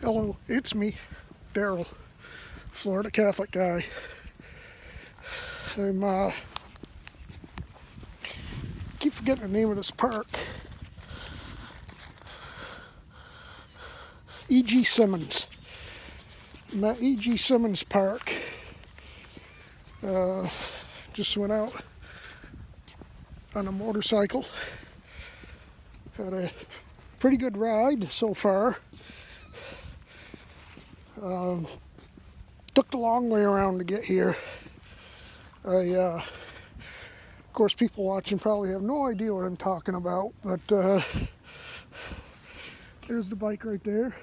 Hello, it's me, Daryl, Florida Catholic guy. I'm keep forgetting the name of this park. E.G. Simmons. I'm at E.G. Simmons Park. Just went out on a motorcycle. Had a pretty good ride so far. Took the long way around to get here. Of course, people watching probably have no idea what I'm talking about, but there's the bike right there.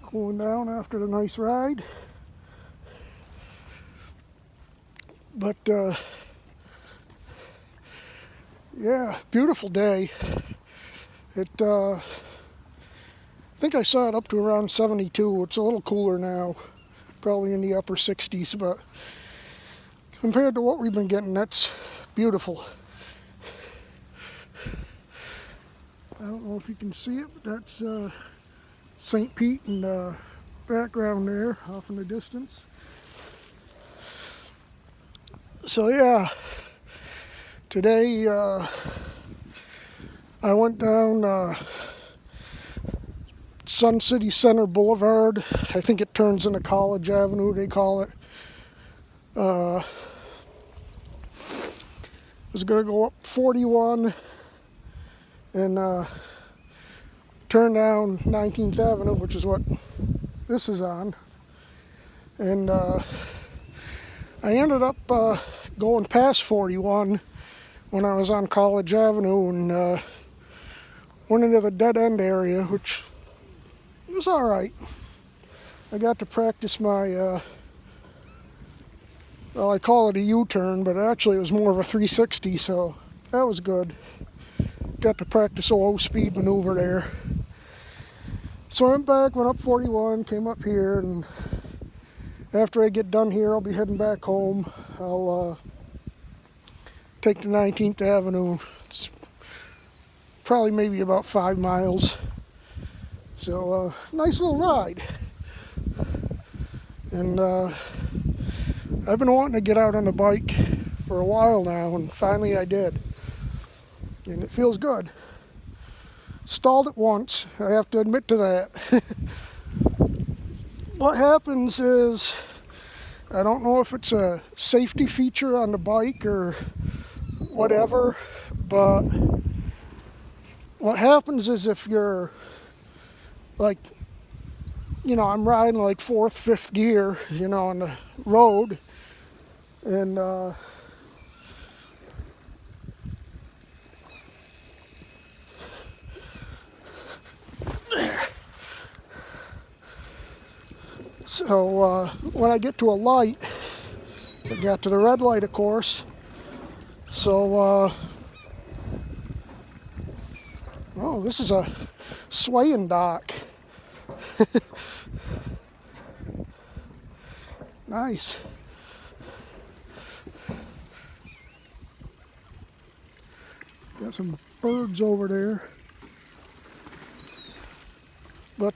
Cooling down after the nice ride. But yeah, beautiful day. I think I saw it up to around 72. It's a little cooler now, probably in the upper 60s, but compared to what we've been getting, that's beautiful. I don't know if you can see it, but that's St. Pete in the background there, off in the distance. So yeah, today I went down Sun City Center Boulevard. I think it turns into College Avenue, they call it. I was going to go up 41 and turn down 19th Avenue, which is what this is on. And I ended up going past 41 when I was on College Avenue and went into the dead end area, which was all right. I got to practice my, well, I call it a U-turn, but actually it was more of a 360, so that was good. Got to practice a low speed maneuver there. So I went back, went up 41, came up here, and after I get done here, I'll be heading back home. I'll take the 19th Avenue. It's probably maybe about 5 miles. So, nice little ride. And I've been wanting to get out on the bike for a while now, and finally I did. And it feels good. Stalled it once, I have to admit to that. What happens is, I don't know if it's a safety feature on the bike or whatever, but what happens is if you're like, you know, I'm riding like 4th, 5th gear, you know, on the road, and so when I get to a light, I got to the red light, of course, so oh, this is a swaying dock. Nice. Got some birds over there. But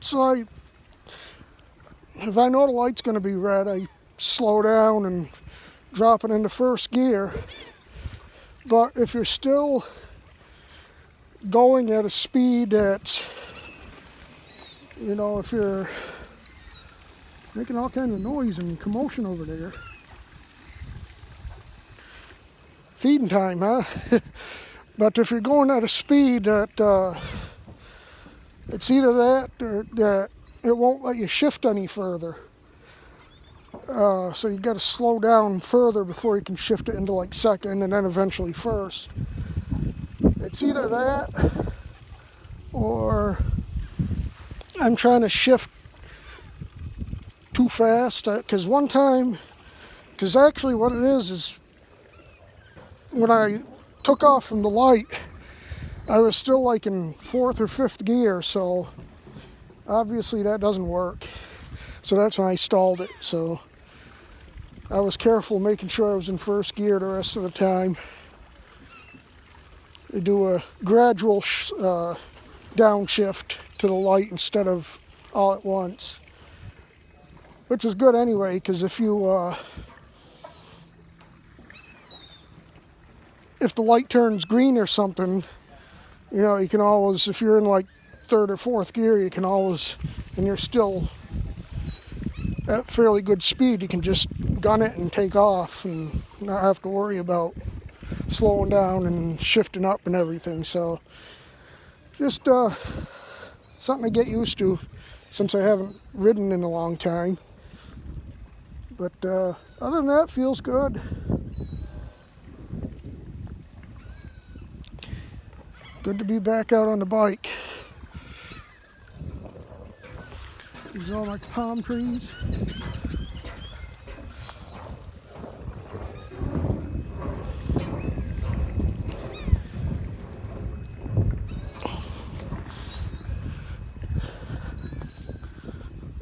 so if I know the light's going to be red, I slow down and drop it into 1st gear. But if you're still going at a speed that's, you know, if you're making all kinds of noise and commotion over there. Feeding time, huh? But if you're going at a speed that it's either that or that it won't let you shift any further. So you got to slow down further before you can shift it into like 2nd and then eventually 1st. It's either that or I'm trying to shift too fast, because one time, because actually what it is when I took off from the light, I was still like in 4th or 5th gear, so obviously that doesn't work. So that's when I stalled it. So I was careful making sure I was in 1st gear the rest of the time. I do a gradual downshift to the light instead of all at once, which is good anyway, because if the light turns green or something, you know, you can always, if you're in like third or fourth gear, you can always, and you're still at fairly good speed, you can just gun it and take off and not have to worry about slowing down and shifting up and everything. So just something to get used to since I haven't ridden in a long time. But other than that, feels good. Good to be back out on the bike. These are all my palm trees.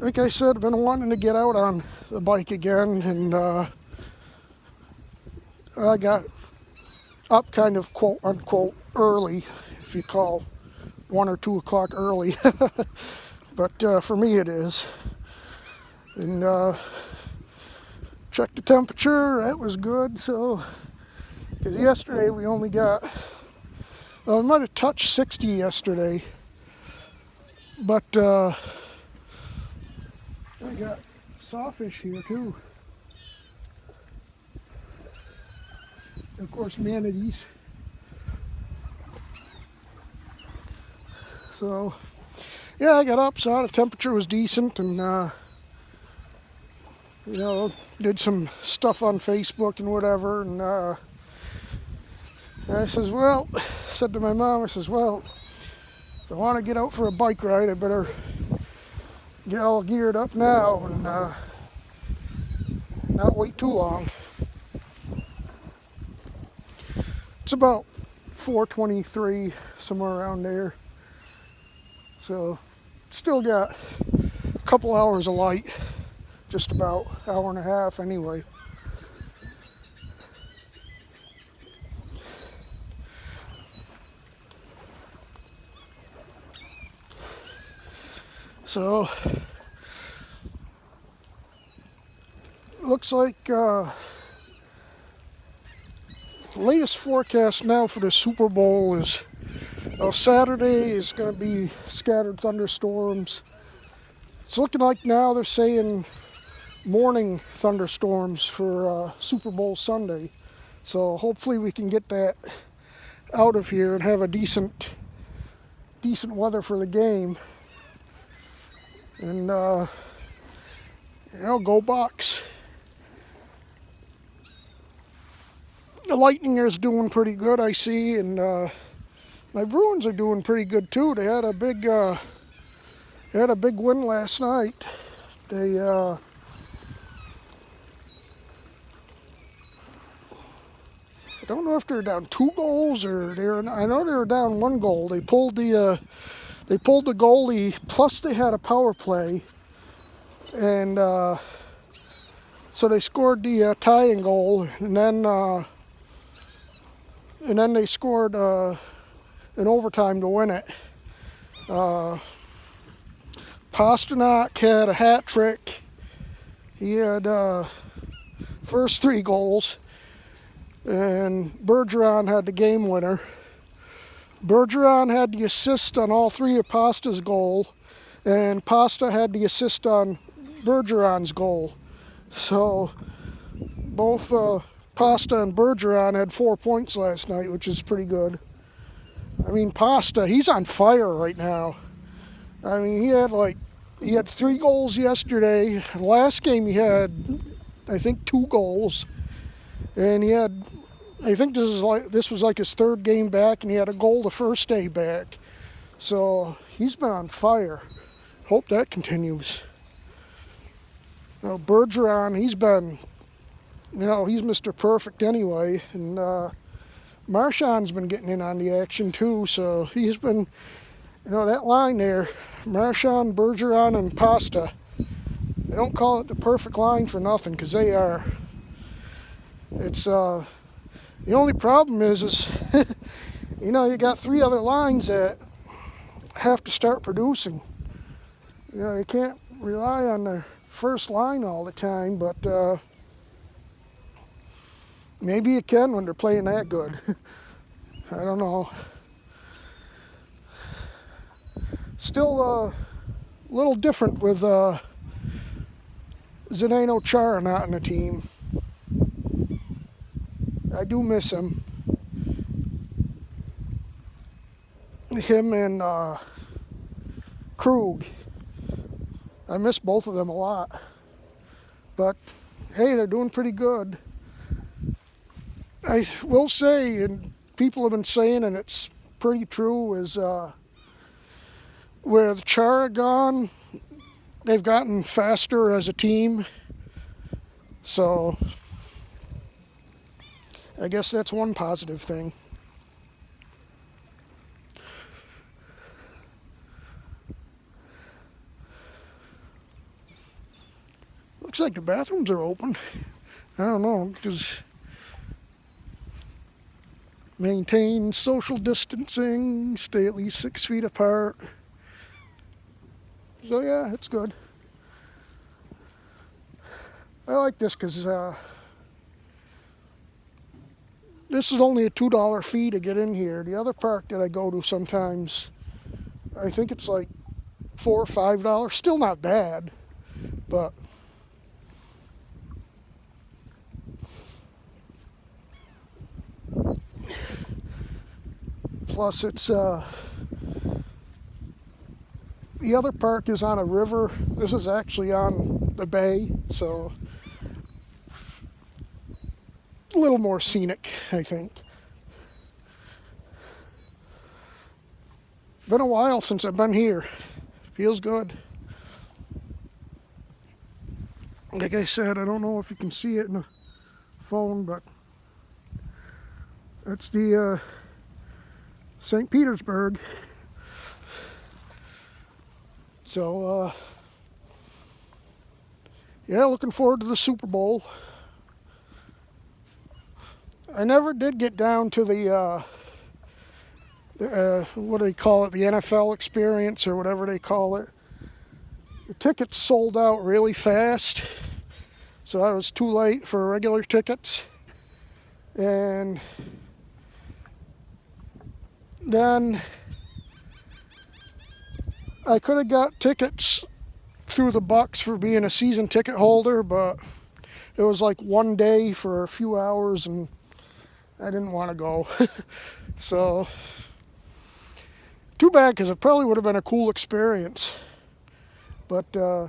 Like I said, I've been wanting to get out on the bike again, and I got up kind of quote unquote early, if you call 1 or 2 o'clock early. But for me it is. And checked the temperature, that was good. So, because yesterday we only got, well, we might have touched 60 yesterday, but I got sawfish here too. And of course, manatees. So, yeah, I got up, saw the temperature was decent, and you know, did some stuff on Facebook and whatever, and I said to my mom, I says, well, if I want to get out for a bike ride, I better get all geared up now and not wait too long. It's about 4:23, somewhere around there. So still got a couple hours of light, just about hour and a half anyway. So looks like latest forecast now for the Super Bowl is Saturday is going to be scattered thunderstorms. It's looking like now they're saying morning thunderstorms for Super Bowl Sunday. So hopefully we can get that out of here and have a decent weather for the game. And you know, go Bucks. The Lightning is doing pretty good, I see, and my Bruins are doing pretty good too. They had a big win last night. They I don't know if they're down 2 goals or I know they were down 1 goal. They pulled the goalie, plus they had a power play, and so they scored the tying goal, and then they scored in overtime to win it. Pasternak had a hat trick. He had first 3 goals, and Bergeron had the game winner. Bergeron had the assist on all 3 of Pasta's goal, and Pasta had the assist on Bergeron's goal. So both Pasta and Bergeron had 4 points last night, which is pretty good. I mean, Pasta, he's on fire right now. I mean, he had 3 goals yesterday. Last game he had, I think, 2 goals, and he had, I think this was like his 3rd game back, and he had a goal the first day back. So he's been on fire. Hope that continues. You know, Bergeron, he's been, you know, he's Mr. Perfect anyway, and Marchand's been getting in on the action too. So he's been, you know, that line there, Marchand, Bergeron, and Pasta. They don't call it the perfect line for nothing, because they are. It's the only problem is you know, you got 3 other lines that have to start producing. You know, you can't rely on the first line all the time, but maybe you can when they're playing that good. I don't know. Still a little different with Zdeno Chara not in the team. I do miss him. Him and Krug. I miss both of them a lot. But hey, they're doing pretty good. I will say, and people have been saying, and it's pretty true, is where the Chara gone, they've gotten faster as a team. So I guess that's one positive thing. Looks like the bathrooms are open. I don't know, because maintain social distancing, stay at least 6 feet apart. So yeah, it's good. I like this because this is only a $2 fee to get in here. The other park that I go to sometimes, I think it's like $4 or $5. Still not bad, but plus it's the other park is on a river. This is actually on the bay, so a little more scenic, I think. Been a while since I've been here. Feels good. Like I said, I don't know if you can see it in the phone, but it's the St. Petersburg. So, yeah, looking forward to the Super Bowl. I never did get down to the, what do they call it, the NFL experience or whatever they call it. The tickets sold out really fast, so I was too late for regular tickets. And then I could have got tickets through the Bucks for being a season ticket holder, but it was like one day for a few hours and I didn't want to go. So, too bad, because it probably would have been a cool experience. But, yeah,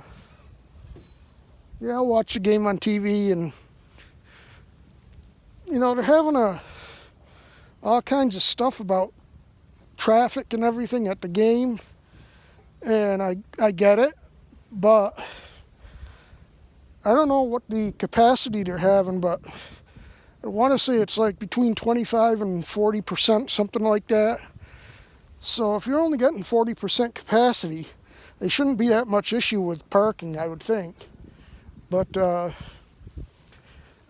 I'll watch the game on TV, and, you know, they're having all kinds of stuff about traffic and everything at the game, and I get it, but I don't know what the capacity they're having, but I want to say it's like between 25 and 40%, something like that. So if you're only getting 40% capacity, there shouldn't be that much issue with parking, I would think. But I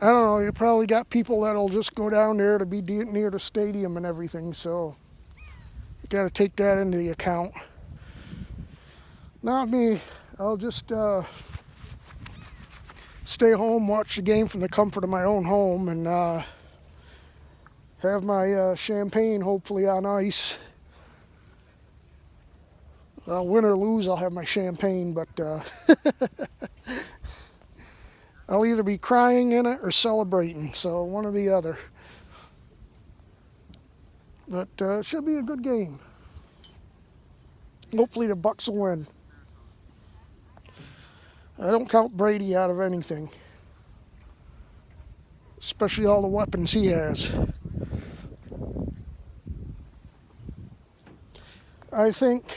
don't know, you probably got people that'll just go down there to be near the stadium and everything, so you got to take that into the account. Not me. I'll just stay home, watch the game from the comfort of my own home, and have my champagne hopefully on ice. Win or lose, I'll have my champagne, but I'll either be crying in it or celebrating, so one or the other. But it should be a good game. Hopefully the Bucks will win. I don't count Brady out of anything, especially all the weapons he has. I think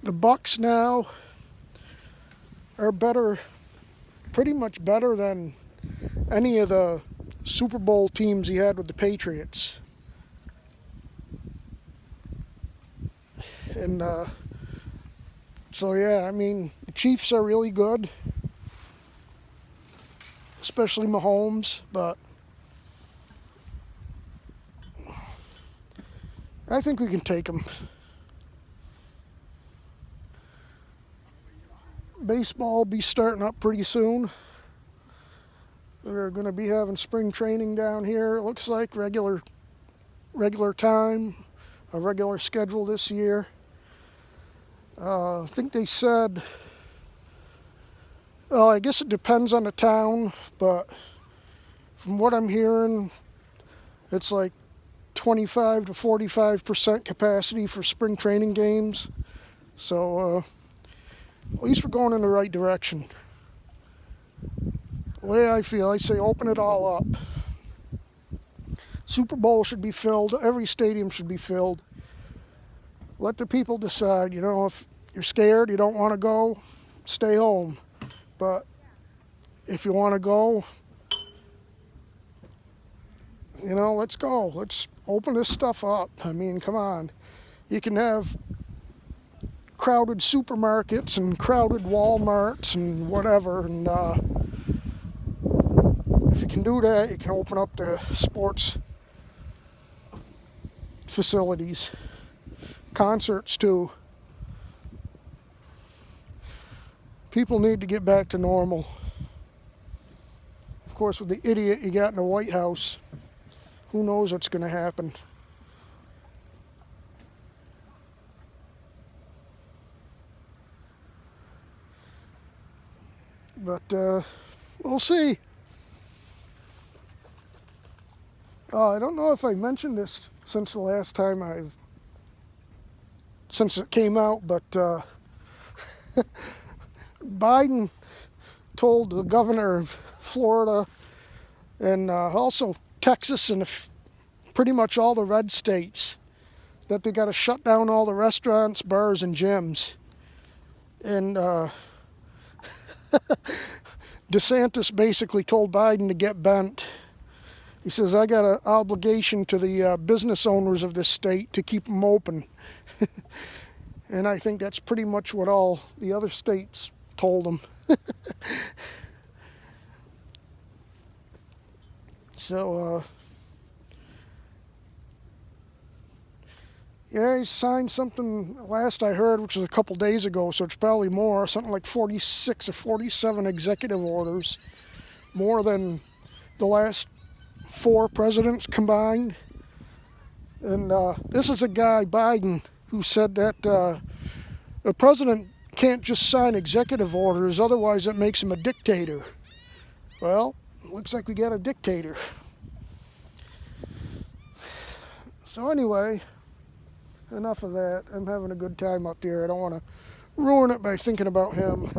the Bucks now are better, pretty much better than any of the Super Bowl teams he had with the Patriots. And so yeah, I mean, the Chiefs are really good, especially Mahomes, but I think we can take them. baseball will be starting up pretty soon. We're going to be having spring training down here. It looks like regular time, a regular schedule this year. I think they said, well, I guess it depends on the town, but from what I'm hearing, it's like 25 to 45% capacity for spring training games. So at least we're going in the right direction. The way I feel, I say open it all up. Super Bowl should be filled. Every stadium should be filled. Let the people decide. If you're scared, you don't want to go, stay home. But if you want to go, let's go. Let's open this stuff up. I mean, come on. You can have crowded supermarkets and crowded Walmarts and whatever. And if you can do that, you can open up the sports facilities. Concerts, too. People need to get back to normal. Of course, with the idiot you got in the White House, who knows what's going to happen. But we'll see. I don't know if I mentioned this since the last time since it came out, but Biden told the governor of Florida and also Texas and pretty much all the red states that they got to shut down all the restaurants, bars, and gyms. And DeSantis basically told Biden to get bent. He says, I got an obligation to the business owners of this state to keep them open. And I think that's pretty much what all the other states told them. So, yeah, he signed something last I heard, which was a couple days ago, so it's probably more, something like 46 or 47 executive orders, more than the last 4 presidents combined. And this is a guy, Biden, who said that the president can't just sign executive orders, otherwise it makes him a dictator. Well, looks like we got a dictator. So anyway, enough of that. I'm having a good time up here. I don't want to ruin it by thinking about him.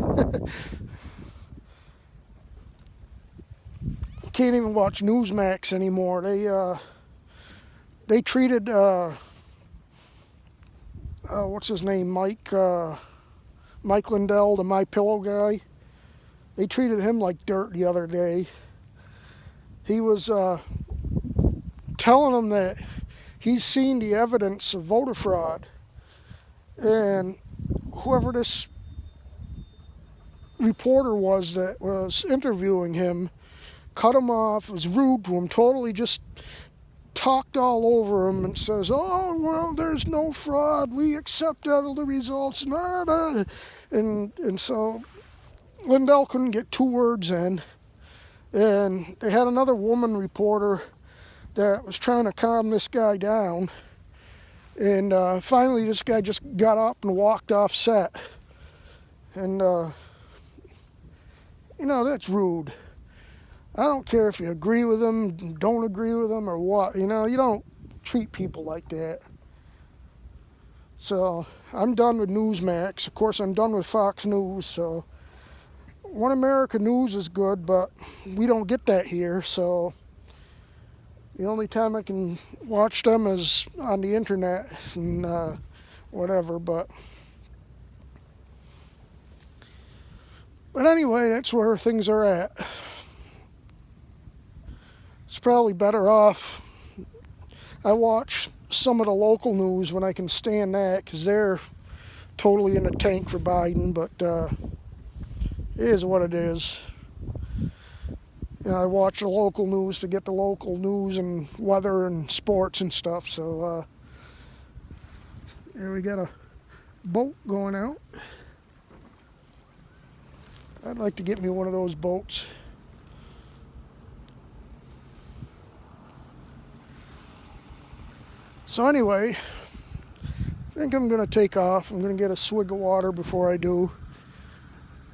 Can't even watch Newsmax anymore. They treated what's his name, Mike Lindell, the MyPillow guy. They treated him like dirt the other day. He was telling them that he's seen the evidence of voter fraud, and whoever this reporter was that was interviewing him cut him off, was rude to him, totally just talked all over him and says, oh, well, there's no fraud, we accept all the results, and so Lindell couldn't get 2 words in, and they had another woman reporter that was trying to calm this guy down, and finally this guy just got up and walked off set, and that's rude. I don't care if you agree with them, don't agree with them, or what. You don't treat people like that. So I'm done with Newsmax. Of course, I'm done with Fox News. So One America News is good, but we don't get that here. So the only time I can watch them is on the internet and whatever. But anyway, that's where things are at. It's probably better off. I watch some of the local news when I can stand that, because they're totally in the tank for Biden, but it is what it is. I watch the local news to get the local news and weather and sports and stuff. So here we got a boat going out. I'd like to get me one of those boats. So anyway, I think I'm going to take off. I'm going to get a swig of water before I do.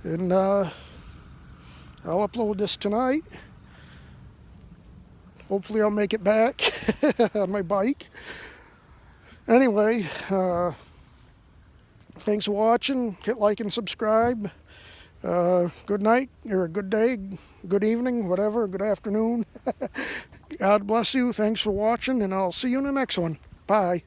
And I'll upload this tonight. Hopefully I'll make it back on my bike. Anyway, thanks for watching. Hit like and subscribe. Good night, or good day, good evening, whatever, good afternoon. God bless you. Thanks for watching, and I'll see you in the next one. Bye.